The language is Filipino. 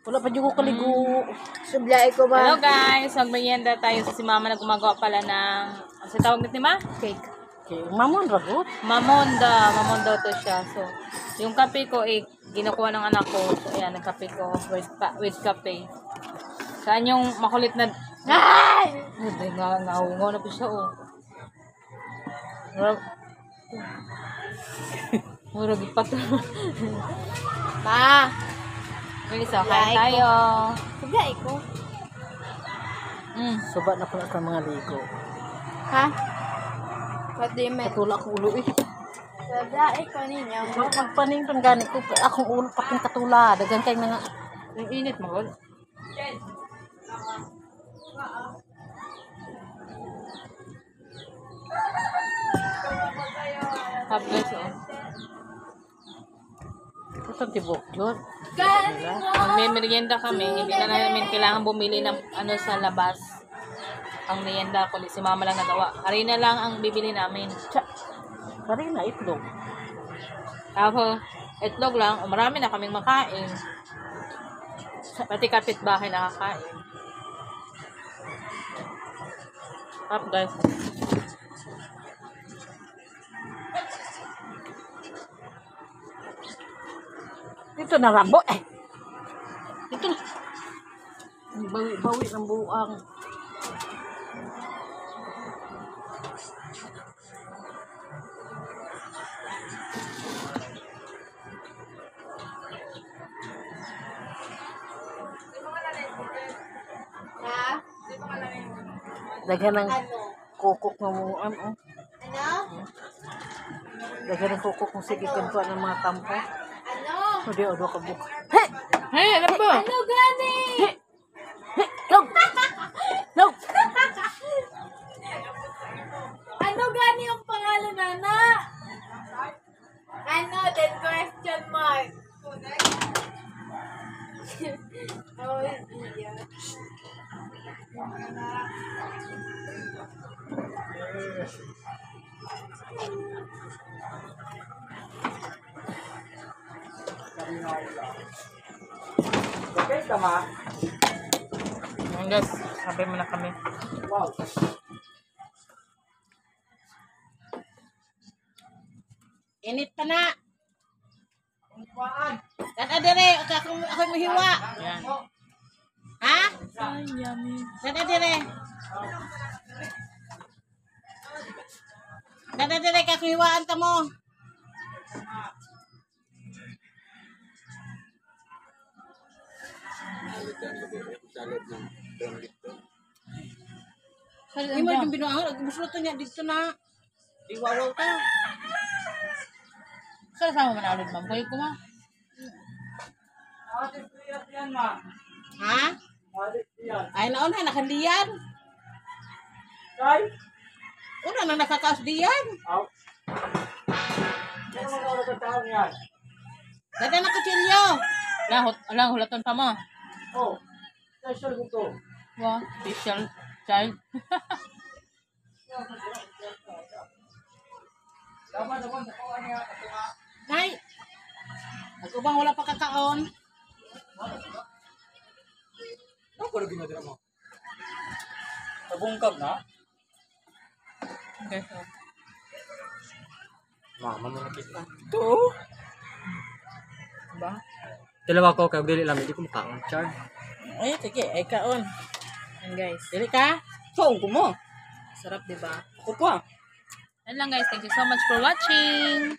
Wala pa dyan ko kaligo. Sublay ko ba? Hello guys, magmerienda tayo sa si mama na gumagawa pala ng, ano tawag nito ni ma? Cake. Okay, mamon ragot. Mamon daw to siya. So, yung kape ko ginukuha ng anak ko. So, ayan, ang kape ko with kape. Saan yung makulit na, Ay! ngaw na po siya, oh. Murag ipat. Ma! Bilis, kain tayo. Sublay ko. Suba na pala sa mga ligo. Ha? What do you mean? Katula ko ulo eh. Sublay ko ninyo. Magpaning tong gani ko. Akong ulo paking katula. Dagan kay mga... Yung init mo, wala. Hablas, oh. Ito tibok yun. Magme-merienda kami, hindi na namin kailangan bumili ng ano sa labas. Ang merienda ko, si mama lang nagawa. Harina lang ang bibili namin. Kari na itlog. Tapos, itlog lang, marami na kaming makain. Pati kapitbahay nakakain. Up guys. Ito na rabo eh. Ito na. Bawi ng buang. Ha? Dagan ng kukok ng buang. Oh. Ano? Dagan ng kukok ng sige kantuan ng mga kampo. Ano? Hindi, odo ka buka. Hey, ano ba? Ano gani? Log! Log! Ano gani yung pangalan, Nana? Ano? Then question mark. Oh, idiot. Okay, tama. Ayan guys, sabi mo na kami. Wow. Init pa na. Dada dire, ako mahiwa. Ayan. Ha? Ay, yummy. Dada dire. Dada dire, kakuhiwaan ta mo. Hindi mo yung binuang, nagbusulo niya dito na. Iwawaw ka. Saan sama man alod, ma'am? Kulit ko, ma. Ha? Ay, naon na, nakandiyan. Una na nakakaos diyan. Dada na kutsilyo. Alang, hulaton pa mo. Oh, special dito. Wow, special child. Nay, ako bang wala pa kakaon? Ako lagi na dira mo. Tabungkab na? Okay, so. Mama mo nakita. Ito. Ba? Dalawa ko kay dili lang di ko makaon, char. Ay, sige, ay kaon. Ayan guys. Dili ka? Song ko mo. Sarap, diba? Ako pa. Yan lang guys. Thank you so much for watching.